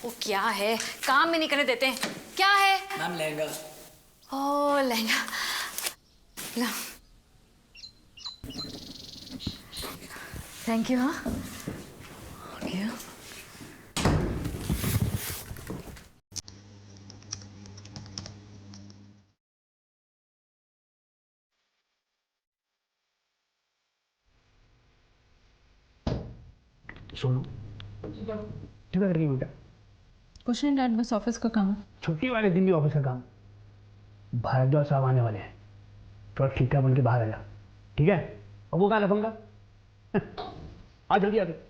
वो क्या है, काम में नहीं करने देते। क्या है? मैम लहंगा। ओह लहंगा, ला। Thank you. हाँ क्या? सुनो क्या कर रही हो बेटा? कुछ नहीं डैड, बस ऑफिस का काम है। छुट्टी वाले दिन भी ऑफिस का काम? भारद्वाज साहब आने वाले हैं, थोड़ा ठीक ठाक बन के बाहर आ जा, ठीक है? और वो कहाँ लफंगा? आ जल्दी आ गए।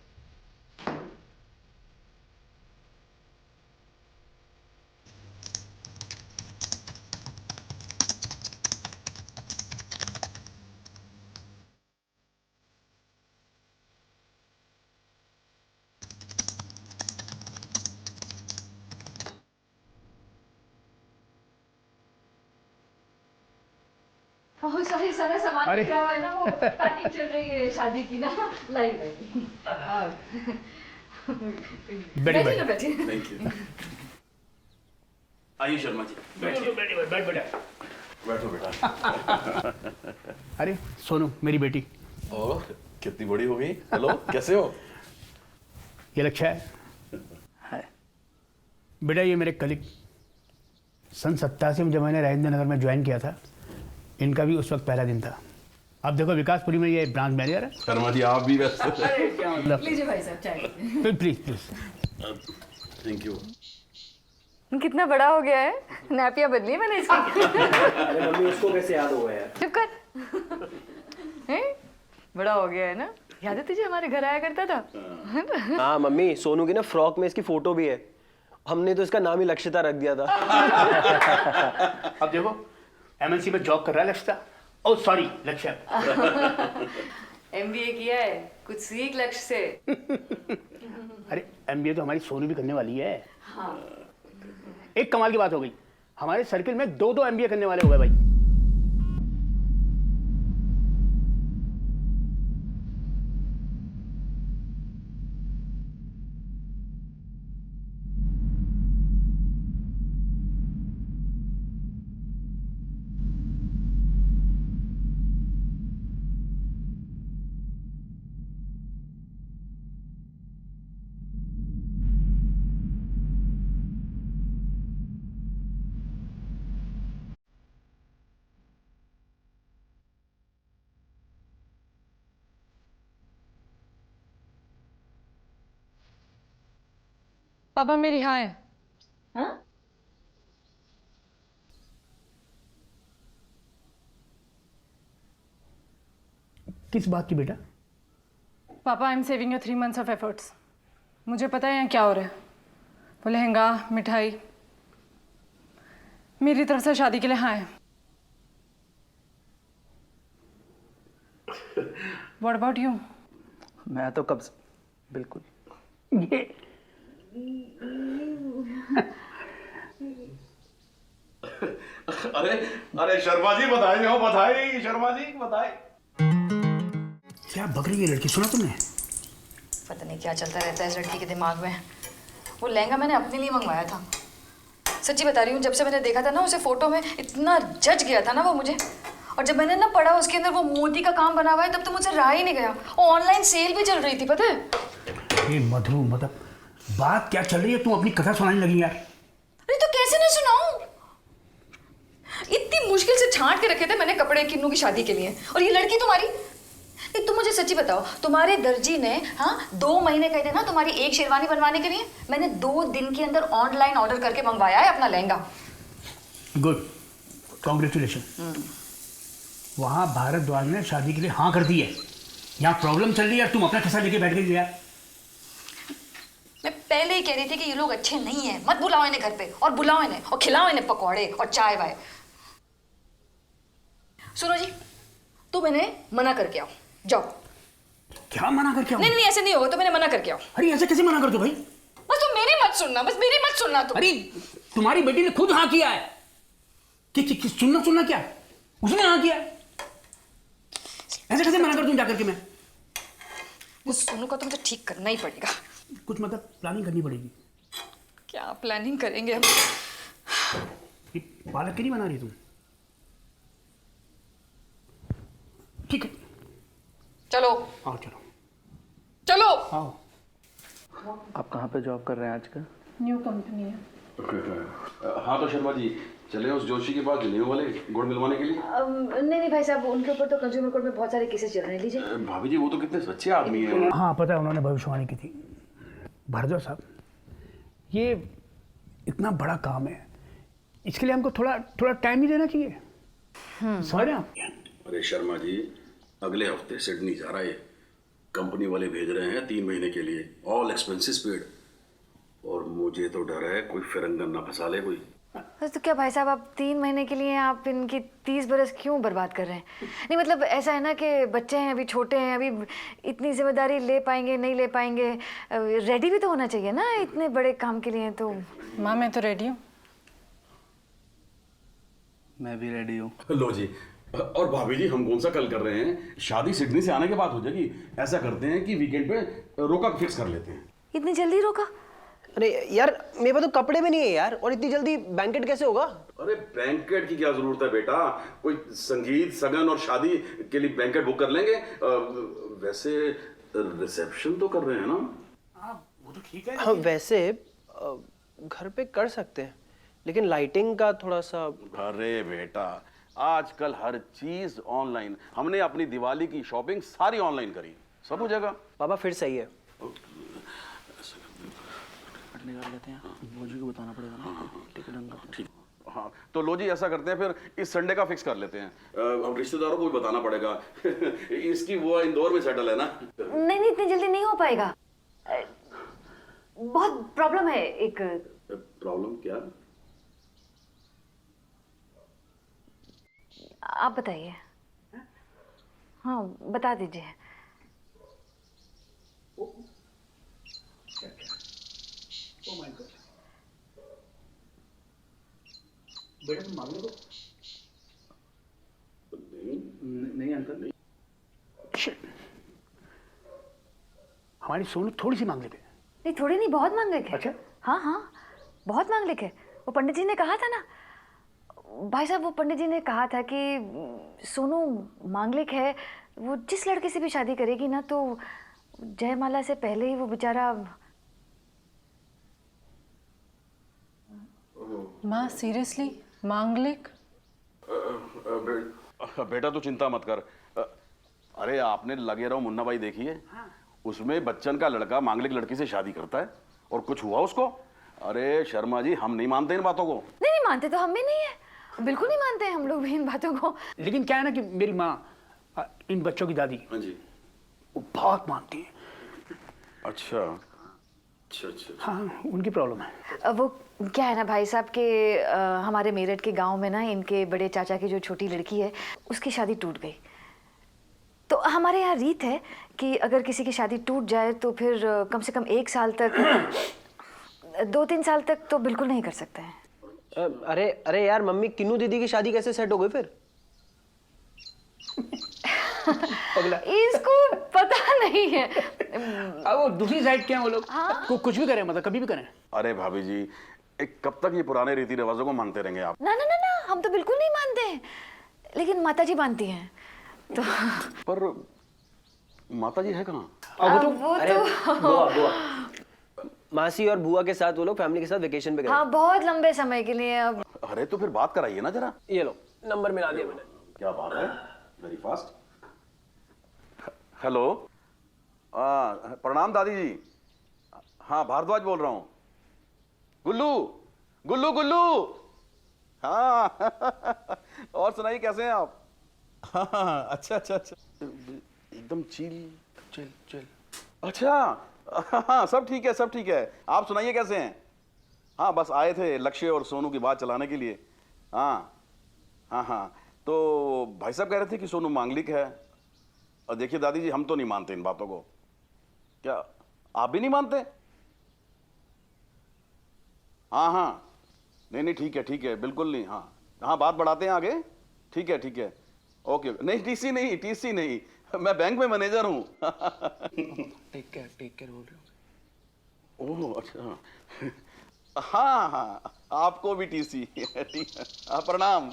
ओह सॉरी, सारा सामान अरे। क्या है ना, वो पैकिंग चल रही है शादी की ना। लाइव बैठिए बैठिए ना, बैठिए। बैठिए। Thank you. आइए शर्मा जी, बैठिए बैठिए बैठ बेटा। बैठो बेटा। अरे सोनू मेरी बेटी। ओह कितनी बड़ी हो गई। हेलो, कैसे हो? ये लक्ष्य है बेटा, ये मेरे कलीग। सन 87 में जब मैंने राजेंद्र नगर में ज्वाइन किया था, इनका भी उस वक्त पहला दिन था। अब देखो विकासपुरी में ये ब्रांच मैनेजर है। शर्मा जी आप भी व्यस्त। अरे क्या मतलब? लीजिए भाई साहब चाय। Please please. Thank you. कितना बड़ा हो गया है, नैपियां बदली मैंने इसकी। अरे मम्मी उसको कैसे याद हो गया यार? चुप कर। हैं? बड़ा हो गया है ना? याद है तुझे हमारे घर आया करता था? हाँ मम्मी, सोनू की ना फ्रॉक में इसकी फोटो भी है। हमने तो इसका नाम ही लक्षिता रख दिया था। अब देखो एमएनसी में जॉब कर रहा है लक्ष्य। ओह सॉरी लक्ष्य। एमबीए किया है, कुछ सीख लक्ष्य से। अरे एमबीए तो हमारी सोनू भी करने वाली है। हाँ। एक कमाल की बात हो गई, हमारे सर्किल में दो एमबीए करने वाले हो गए भाई। पापा मेरी हाँ है। हाँ? किस बात की बेटा? पापा I am saving your 3 months of efforts. मुझे पता है यहाँ क्या हो रहा है। वो लहंगा, मिठाई, मेरी तरफ से शादी के लिए हाँ है। What about you? मैं तो कब से बिल्कुल। ये अरे अरे शर्मा जी बधाई हो, बधाई शर्मा जी, बधाई। क्या बक रही है लड़की, सुना तुमने? पता नहीं क्या चलता रहता है इस लड़की के दिमाग में। वो लहंगा मैंने अपने लिए मंगवाया था, सच्ची बता रही हूँ। जब से मैंने देखा था ना उसे फोटो में, इतना जज गया था ना वो मुझे। और जब मैंने ना पढ़ा उसके अंदर वो मोती का काम बना हुआ है, तब तो मुझे रहा ही नहीं गया। वो ऑनलाइन सेल भी चल रही थी, पता है? ये मधु, मतलब बात क्या चल रही है? तुम अपनी कथा सुनाने लगी यार। अरे तो कैसे ना सुनाऊं? इतनी मुश्किल से छांट के रखे थे मैंने कपड़े किन्नू की शादी के लिए, और ये लड़की तुम्हारी। नहीं, तुम मुझे सच्ची बताओ, तुम्हारे दर्जी ने 2 महीने कहे थे ना तुम्हारी एक शेरवानी बनवाने के लिए। मैंने 2 दिन के अंदर ऑनलाइन ऑर्डर करके मंगवाया है अपना लहंगा। Good, congratulation. वहां भारद्वाज ने शादी के लिए हाँ कर दी है। यहाँ प्रॉब्लम चल रही है, तुम अपना खिस्सा लेके बैठ गई यार। मैं पहले ही कह रही थी कि ये लोग अच्छे नहीं हैं, मत बुलाओ इन्हें घर पे, और बुलाओ इन्हें और खिलाओ इन्हें पकौड़े और चाय वाय। सुनो जी, तुम इन्हें मना करके आओ, जाओ। क्या मना करके आओ? नहीं नहीं, ऐसे नहीं होगा, तुम इन्हें मना करके आओ। अरे ऐसे कैसे मना कर दो भाई? बस तुम मेरी मत सुनना, बस मेरी मत सुनना तुम। अरे तुम्हारी बेटी ने खुद हाँ किया है कि सुनना क्या, उसने हाँ किया है। ऐसे कैसे मना कर दूं जाकर के मैं? उस सोनू का तो मुझे ठीक करना ही पड़ेगा। कुछ मतलब प्लानिंग करनी पड़ेगी। क्या प्लानिंग करेंगे अब? ये पालक की नहीं बना रही तुम? ठीक है, चलो आओ चलो चलो। आओ। आप कहाँ पे जॉब कर रहे हैं आजकल? न्यू कंपनी है। हाँ तो शर्मा जी चले उस जोशी के पास जनेऊ वाले गुड़ मिलवाने के लिए। नहीं भाई साहब, उनके ऊपर तो कंज्यूमर कोर्ट में बहुत सारे केसेस चल रहे हैं, लीजिए। भाभी जी वो तो कितने सच्चे आदमी हैं। हाँ पता है, उन्होंने भविष्यवाणी की थी। भारद्वाज साहब, ये इतना बड़ा काम है, इसके लिए हमको थोड़ा थोड़ा टाइम ही देना चाहिए। समझ रहे हैं आप? अरे शर्मा जी अगले हफ्ते सिडनी जा रहा है, कंपनी वाले भेज रहे हैं 3 महीने के लिए, ऑल एक्सपेंसेस पेड। और मुझे तो डर है कोई फिरंगन ना फंसा ले कोई। तो क्या भाई साहब, आप 3 महीने के लिए आप इनकी 30 बरस क्यों बर्बाद कर रहे हैं? नहीं मतलब ऐसा है ना कि बच्चे हैं, अभी छोटे हैं, अभी इतनी जिम्मेदारी ले पाएंगे नहीं ले पाएंगे, रेडी भी तो होना चाहिए ना इतने बड़े काम के लिए। तो माँ मैं तो रेडी हूँ। मैं भी रेडी हूँ। लो जी। और भाभी जी हम कौन सा कल कर रहे हैं, शादी सिडनी से आने के बाद हो जाएगी। ऐसा करते हैं कि वीकेंड पे रोका फिक्स कर लेते हैं। इतनी जल्दी रोका? अरे यार मेरे पास तो कपड़े भी नहीं है यार, और इतनी जल्दी बैंकेट कैसे होगा? अरे बैंकेट की क्या जरूरत है बेटा, कोई संगीत सगन और शादी के लिए बैंकेट बुक कर लेंगे। वैसे रिसेप्शन तो कर रहे हैं ना। वो तो ठीक है। हाँ वैसे घर पे कर सकते हैं, लेकिन लाइटिंग का थोड़ा सा। अरे बेटा आजकल हर चीज ऑनलाइन, हमने अपनी दिवाली की शॉपिंग सारी ऑनलाइन करी, सब हो जाएगा। पापा फिर सही है। निकाल लेते हैं, भोजी को बताना पड़ेगा ना टिकट का। ठीक। हाँ तो लो जी ऐसा करते हैं फिर इस संडे का फिक्स कर लेते हैं। अब रिश्तेदारों को भी बताना पड़ेगा। इसकी वो इंदौर में सेटल है ना। नहीं नहीं, इतनी जल्दी नहीं हो पाएगा, बहुत प्रॉब्लम है। एक प्रॉब्लम क्या? आप बताइए। हाँ बता दीजिए। बेटा तुम मांग लो। नहीं अंकल नहीं। हमारी सोनू थोड़ी सी मांग लेते। नहीं थोड़ी नहीं, बहुत मांग लेके। अच्छा। हाँ हाँ बहुत मांग लेके। वो पंडित जी ने कहा था ना भाई साहब, वो पंडित जी ने कहा था कि सोनू मांगलिक है, वो जिस लड़के से भी शादी करेगी ना तो जयमाला से पहले ही वो बेचारा। माँ सीरियसली मांगलिक? बेटा तू चिंता मत कर। अरे आपने लगे रहो मुन्ना भाई देखी है, उसमें बच्चन का लड़का मांगलिक लड़की से शादी करता है और कुछ हुआ उसको। अरे शर्मा जी हम नहीं मानते इन बातों को। नहीं नहीं मानते तो हम भी नहीं है, बिल्कुल नहीं मानते हम लोग भी इन बातों को। लेकिन क्या है ना कि मेरी माँ, इन बच्चों की दादी, हाँ जी। वो बहुत मानती है। अच्छा अच्छा अच्छा। हाँ उनकी प्रॉब्लम है। वो क्या है ना भाई साहब के हमारे मेरठ के गांव में ना इनके बड़े चाचा की जो छोटी लड़की है उसकी शादी टूट गई। तो हमारे यहाँ रीत है कि अगर किसी की शादी टूट जाए तो फिर कम से कम 1 साल तक, 2-3 साल तक तो बिल्कुल नहीं कर सकते हैं। अरे अरे यार मम्मी, किन्नू दीदी की शादी कैसे सेट हो गई फिर? इसको पता नहीं है। अब वो दूसरी साइड क्या है, वो लोग कुछ भी करें, मतलब कभी भी करें। अरे भाभी जी कब तक ये पुराने रीति रिवाजों को मानते रहेंगे आप? ना ना ना ना, हम तो बिल्कुल नहीं मानते हैं, लेकिन माता जी मानती हैं तो। पर माता जी है कहाँ? बुआ मासी और बुआ के साथ वो लोग फैमिली के साथ वेकेशन पे गए। हाँ बहुत लंबे समय के लिए। अब अरे तो फिर बात कराइए ना जरा। ये लो नंबर मिला दिया मैंने। क्या बात है, वेरी फास्ट। हेलो, प्रणाम दादी जी। हाँ भारद्वाज बोल रहा हूँ। गुल्लू गुल्लू गुल्लू। हाँ और सुनाइए कैसे हैं आप? हाँ अच्छा अच्छा अच्छा, एकदम चिल चिल चिल। अच्छा हाँ सब ठीक है सब ठीक है। आप सुनाइए कैसे हैं? हाँ बस आए थे लक्ष्य और सोनू की बात चलाने के लिए। हाँ हाँ हाँ तो भाई साहब कह रहे थे कि सोनू मांगलिक है। और देखिए दादी जी हम तो नहीं मानते इन बातों को। क्या आप भी नहीं मानते? हाँ हाँ नहीं नहीं ठीक है बिल्कुल नहीं। हाँ हाँ बात बढ़ाते हैं आगे। ठीक है ओके। नहीं टीसी नहीं मैं बैंक में मैनेजर हूँ। टेक केयर बोल रहे हो। ओह अच्छा हाँ हाँ, आपको भी टीसी। ठीक है, प्रणाम।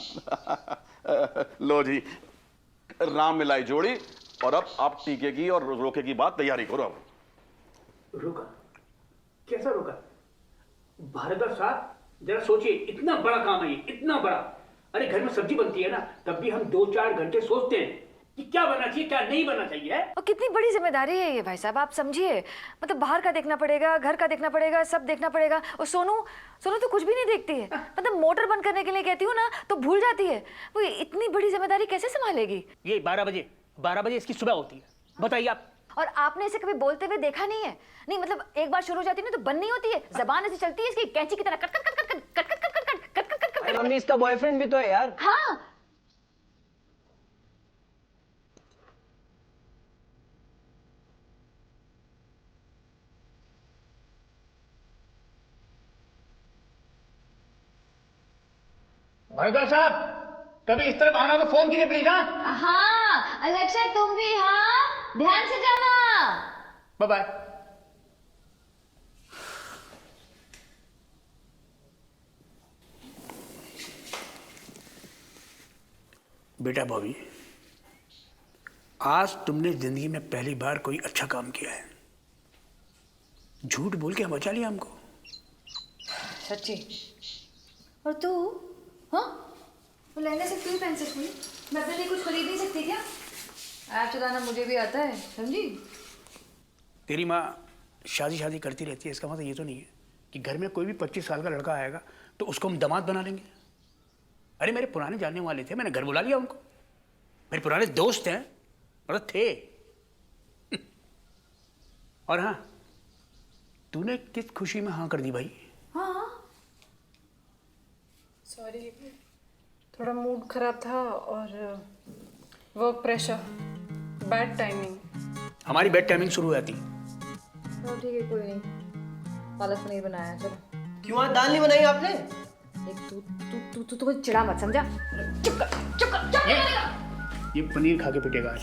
लो जी, राम मिलाई जोड़ी। और अब आप टीके की और रोके की बात तैयारी करो अब। रोका? कैसा रोका? भारद्वाज साहब, जरा सोचिए, इतना बड़ा काम है ये, इतना बड़ा। अरे घर में सब्जी बनती है ना, तब भी हम 2-4 घंटे सोचते हैं कि क्या बनना चाहिए, क्या नहीं बनना चाहिए। और कितनी बड़ी जिम्मेदारी है ये भाई साहब, आप समझिए। मतलब बाहर का देखना पड़ेगा, घर का देखना पड़ेगा, सब देखना पड़ेगा। और सोनू तो कुछ भी नहीं देखती है। मतलब मोटर बंद करने के लिए कहती हूँ ना तो भूल जाती है। वो इतनी बड़ी जिम्मेदारी कैसे संभालेगी? ये 12 बजे इसकी सुबह होती है, बताइए आप। और आपने इसे कभी बोलते हुए देखा नहीं है? नहीं मतलब एक बार शुरू हो जाती है ना तो बंद नहीं होती है। जबान ऐसी चलती है इसकी कैंची की तरह, cut cut cut cut cut cut cut cut cut cut cut cut. Mummy इसका बॉयफ्रेंड भी तो है यार। हाँ, भारद्वाज साहब, कभी इस तरफ आना तो फोन कीजिए प्लीज। हाँ हाँ अलेक्सा तुम भी, हाँ ध्यान से जाना। Bye bye. बेटा बॉबी, आज तुमने जिंदगी में पहली बार कोई अच्छा काम किया है। झूठ बोल के बचा लिया हमको। सच्ची? और तू? हाँ, वो लहंगा से क्यों पहन सकती है? मैं अपने लिए कुछ खरीद नहीं सकती क्या? ऐप चलाना मुझे भी आता है, समझी? तेरी माँ शादी करती रहती है, इसका मतलब ये तो नहीं है कि घर में कोई भी 25 साल का लड़का आएगा तो उसको हम दामाद बना लेंगे। अरे मेरे पुराने जानने वाले थे, मैंने घर बुला लिया उनको। मेरे पुराने दोस्त हैं, मतलब थे। और हाँ, तूने किस खुशी में हाँ कर दी भाई? हाँ, सॉरी, थोड़ा मूड खराब था और वर्क प्रेशर, बैड टाइमिंग। हमारी बेड टाइमिंग शुरू हो जाती। चलो ठीक है, कोई नहीं। पालक पनीर बनाया, चलो। क्यों आज दाल नहीं बनाई आपने? एक तू तो चिढ़ा मत, समझा? चुप कर, चुप कर, चुप कर। ये पनीर खा के पिटेगा आज।